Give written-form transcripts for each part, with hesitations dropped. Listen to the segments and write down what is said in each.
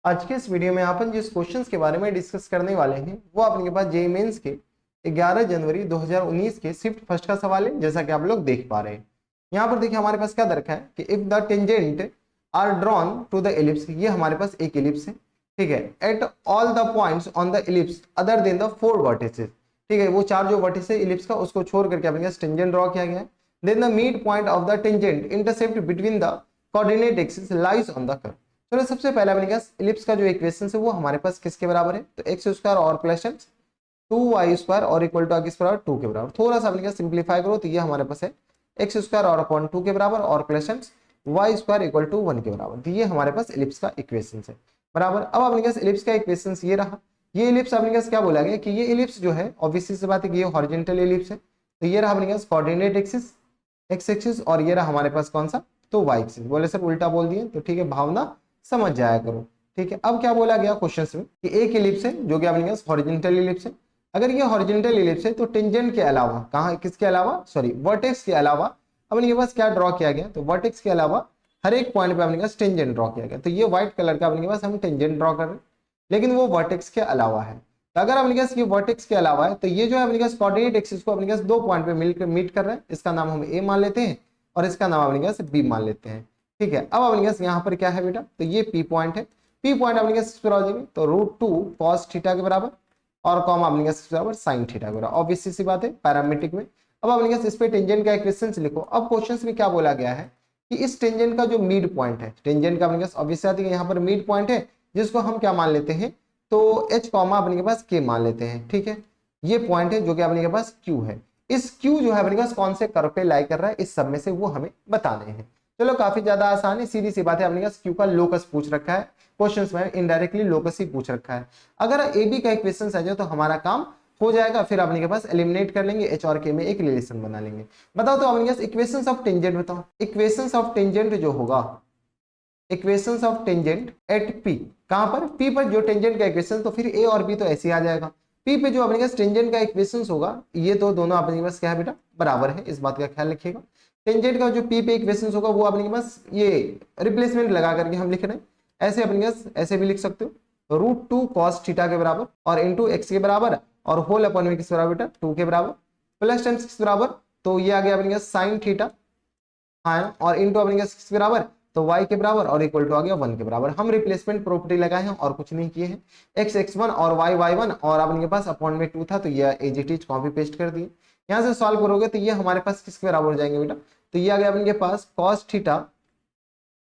आज के इस वीडियो में अपन जिस क्वेश्चंस के बारे में डिस्कस करने वाले हैं वो अपने पास जेईई मेंस के 11 जनवरी 2019 के शिफ्ट फर्स्ट का सवाल है, जैसा कि आप लोग देख पा रहे हैं। यहाँ पर देखिए हमारे पास क्या दरखा है कि if the tangent are drawn to the ellipse, ये हमारे पास एक एलिप्स है, ठीक है, at all the points on the ellipse other than the 4 vertices, ठीक है, वो 4 जो वर्टिस है एलिप्स का उसको छोड़ करके अपने पास टेंजेंट ड्रॉ किया गया है। Then the mid point of the tangent intercept between the coordinate axis lies on the curve. चलो सबसे पहले अपने पास एलिप्स का जो इक्वेशन है वो हमारे पास किसके बराबर है, तो एक्स स्क्वायर और प्लस 2y स्क्वायर और इक्वल टू आगे स्क्वायर 2 के बराबर। थोड़ा सा अपने पास सिंप्लीफाई करो तो ये हमारे पास है एक्स स्क्वायर और अपॉन 2 के बराबर और plus y square equal to 1 के बराबर। तो ये हमारे पास एलिप्स का इक्वेशन है बराबर। अब अपने पास एलिप्स का इक्वेशन ये रहा। ये एलिप्स अपने पास क्या बोला गया कि ये एलिप्स जो है ऑब्वियसली सी बात है कि ये हॉरिजॉन्टल एलिप्स है। तो ये रहा अपने पास कोऑर्डिनेट एक्सिस एक्स एक्सिस और ये रहा हमारे पास कौन सा, तो वाई एक्सिस। बोले सर उल्टा बोल दिए, तो ठीक है भावना समझ जाया करो, ठीक है। अब क्या बोला गया क्वेश्चन में कि एक एलिप्स है जो कि अपने पास हॉरिजॉन्टल एलिप्स है। अगर ये हॉरिजॉन्टल एलिप्स है तो टेंजेंट के अलावा कहां, किसके अलावा, सॉरी वर्टेक्स के अलावा अपने पास क्या ड्रॉ किया गया, तो वर्टेक्स के अलावा हर एक पॉइंट पे अपने पास टेंजेंट ड्रॉ किया गया। तो ये व्हाइट कलर का अपने पास हम टेंजेंट ड्रॉ कर रहे हैं, लेकिन वो वर्टेक्स के अलावा है। तो अगर अपने पास ये वर्टेक्स के अलावा है तो ये जो है अपने पास कोऑर्डिनेट एक्सिस को अपने पास 2 पॉइंट पे मिलकर मीट कर रहे हैं। इसका नाम हम ए मान लेते हैं और इसका नाम अपने पास बी मान लेते हैं, ठीक है। अब अपने पास यहाँ पर क्या है बेटा, तो ये पी पॉइंट है। पी पॉइंट अपने पास हो जाएंगे तो √2 cos थीटा के बराबर और कॉमा अपने पास बराबर sin थीटा के बराबर। ऑब्वियसली सी बात है पैरामीट्रिक में। अब अपने पास इस पे टेंजेंट का इक्वेशन लिखो। अब क्वेश्चंस में क्या बोला गया है कि इस टेंजेंट का जो मिड पॉइंट है, टेंजेंट का अपने पास ऑब्वियसली यहाँ पर मिड पॉइंट है जिसको हम क्या मान लेते हैं, तो h कॉमा अपने के पास k मान लेते हैं, ठीक है। ये पॉइंट है जो कि अपने के पास q है। इस q जो है अपने पास कौन से कर्व पे लाई कर रहा है, इस सब में से वो हमें बताने हैं। चलो काफी ज्यादा आसान है, सीधी सी बात है। अपने पास q का लोकस पूछ रखा है क्वेश्चंस में, इनडायरेक्टली लोकस ही पूछ रखा है। अगर ए बी का इक्वेशन आ जाए तो हमारा काम हो जाएगा। फिर अपने के पास एलिमिनेट कर लेंगे, एच और के में एक रिलेशन बना लेंगे। बताओ तो अपने पास इक्वेशंस ऑफ टेंजेंट बताओ। इक्वेशंस ऑफ टेंजेंट जो होगा, equations of tangent at P, कहां पर, पी पर जो टेंजेंट का इक्वेशन, तो फिर ए और बी तो ऐसे ही आ जाएगा। पी पे जो अपने पास टेंजेंट का इक्वेशन होगा ये तो दोनों अपने पास क्या है बेटा, बराबर है। इस बात का ख्याल रखिएगा। टेंजेंट का जो पी पे इक्वेशन होगा वो अपने पास ये रिप्लेसमेंट लगा करके हम लिख रहे हैं। ऐसे अपने पास ऐसे भी लिख सकते हो √2 cos थीटा के बराबर और इंटू एक्स के बराबर और होल अपॉन में किस बराबर बेटा, 2 के बराबर प्लस टेंस किस बराबर, तो ये आ गया अपने पास sin थीटा, हाँ, और इंटू अपने पास किस बराबर, तो y के बराबर और इक्वल टू आ गया 1 के बराबर। हम रिप्लेसमेंट प्रॉपर्टी लगाए हैं और कुछ नहीं किए हैं। x x1 और y y1 और अपने पास अपॉन में 2 था तो ये as it is copy paste कर दिए। यहाँ से सॉल्व करोगे तो ये हमारे पास किसके बराबर हो जाएंगे बेटा, तो ये आ गया अपने पास cos थीटा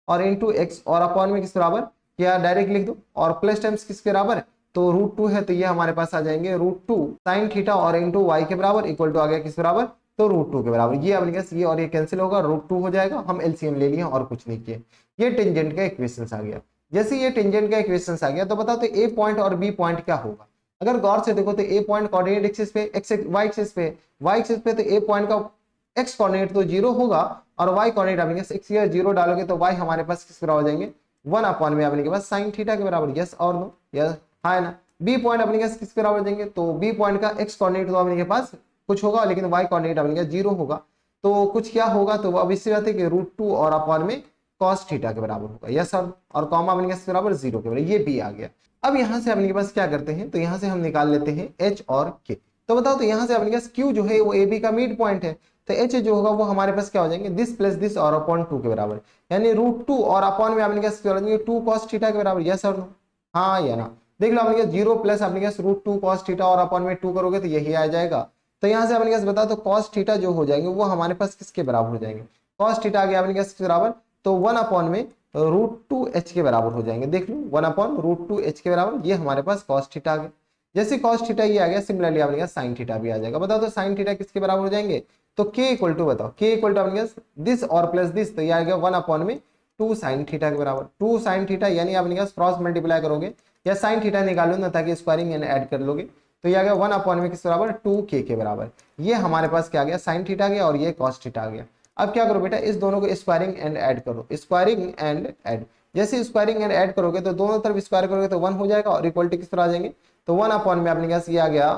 और इंटू एक्स और अपॉन में किस बराबर, या डायरेक्ट लिख दो, और प्लस टाइम्स किसके बराबर, तो √2 है तो ये हमारे पास आ जाएंगे √2 sin थीटा और इंटू वाई के बराबर इक्वल टू आ गया किस बराबर, तो √2 के बराबर। ये अपने पास ये और ये कैंसिल होगा, √2 हो जाएगा। हम एलसीएम ले लिए और कुछ नहीं किए। ये टेंजेंट का इक्वेशन आ गया। जैसे ये टेंजेंट का इक्वेशन आ गया तो बताओ तो ए पॉइंट और बी पॉइंट क्या होगा। अगर गौर से देखो तो ए पॉइंट कोऑर्डिनेट एक्सिस पे, एक्स वाई एक्सिस पे, वाई एक्सिस पे, तो ए पॉइंट का एक्स कोऑर्डिनेट तो 0 होगा और वाई कोऑर्डिनेट अपने एक्स या 0 डालोगे तो वाई हमारे पास किस बराबर हो जाएंगे, 1 अपॉन में अपने के पास sin थीटा के बराबर। यस और नो, यस हाँ है ना। बी पॉइंट अपने के किस बराबर देंगे, तो बी पॉइंट का एक्स कोऑर्डिनेट तो अपने के पास कुछ होगा लेकिन वाई कोऑर्डिनेट अपने के 0 होगा। तो कुछ क्या होगा, तो अब इससे बात है कि √2 और अपॉन में cos थीटा के बराबर होगा। यस सर, और कॉमा अपने के बराबर 0 के बराबर। ये बी आ गया। अब यहाँ से अपने के पास क्या करते हैं, तो यहाँ से हम निकाल लेते हैं एच और के। तो बताओ तो यहाँ से अपने पास क्यू जो है वो ए बी का मिड पॉइंट है, तो एच जो होगा वो हमारे पास क्या हो जाएंगे, दिस प्लस दिस और अपॉन 2 के बराबर, यानी √2 और अपॉन में अपने पास 2 cos थीटा के बराबर। यस और नो, हाँ या ना। देख लो अपने 0 प्लस अपने पास √2 cos थीटा और अपॉन में 2 करोगे तो यही आ जाएगा। तो यहाँ से अपने पास बता तो cos थीटा जो हो जाएंगे वो हमारे पास किसके बराबर हो जाएंगे, cos थीटा आ गया अपने पास बराबर, तो 1 अपॉन में √2 h के बराबर हो जाएंगे। देख लो 1 अपॉन √2 h के बराबर, ये हमारे पास cos थीटा आ गया। जैसे cos थीटा ये आ गया, सिमिलरली अपने पास sin थीटा भी आ जाएगा। बताओ तो sin थीटा किसके बराबर हो जाएंगे, तो k इक्वल टू बताओ, k इक्वल टू अपने दिस और प्लस दिस, तो ये आ गया 1 अपॉन में 2 sin थीटा के बराबर। 2 sin थीटा यानी अपने पास क्रॉस मल्टीप्लाई करोगे या sin थीटा निकालो ना ताकि स्क्वायरिंग एंड ऐड कर लोगे, तो ये आ गया 1 अपॉन में किस बराबर, 2k के बराबर। ये हमारे पास क्या आ गया, sin थीटा आ गया और ये cos थीटा आ गया। अब क्या करो बेटा, इस दोनों को स्क्वायरिंग एंड ऐड करो, स्क्वायरिंग एंड ऐड। जैसे स्क्वायरिंग एंड ऐड करोगे तो दोनों तरफ स्क्वायर करोगे तो 1 हो जाएगा और इक्वल टू किस तरह आ जाएंगे, तो 1 अपॉन में अपने पास ये आ गया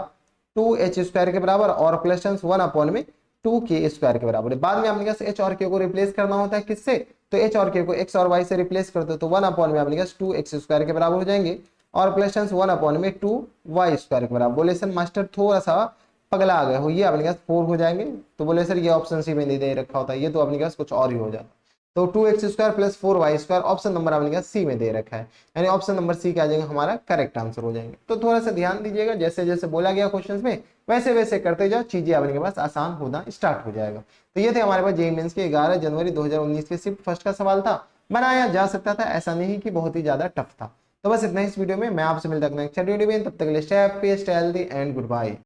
2h स्क्वायर के बराबर और प्लस 1 अपॉन में 2k स्क्वायर के बराबर। बाद में अपने पास h और k को रिप्लेस करना होता है किससे, तो एच और के को एक्स और वाई से रिप्लेस कर दो तो 1 में अपने पास 2x² के बराबर हो जाएंगे और प्लस 1 में 2y² के बराबर। बोले सर मास्टर थोड़ा सा पगला आ गया हो, ये अपने पास 4 हो जाएंगे। तो बोले सर ये ऑप्शन सी में नहीं दे रखा होता, ये तो अपने पास कुछ और ही हो जाता। तो 2x² plus 4y² option number अपने पास सी में दे रखा है, यानी ऑप्शन नंबर सी क्या आ जाएगा हमारा करेक्ट आंसर हो जाएंगे। तो थोड़ा सा ध्यान दीजिएगा, जैसे जैसे बोला गया क्वेश्चन में वैसे वैसे करते जाओ, चीजें अपने पास आसान होना स्टार्ट हो जाएगा। तो ये थे हमारे पास जेईई मेंस के 11 जनवरी 2019 के शिफ्ट फर्स्ट का सवाल था। बनाया जा सकता था, ऐसा नहीं कि बहुत ही ज्यादा टफ था। तो बस इतना ही इस वीडियो में, मैं आपसे मिलता हूं नेक्स्ट वीडियो में। तब तक के लिए stay happy, stay healthy and good bye.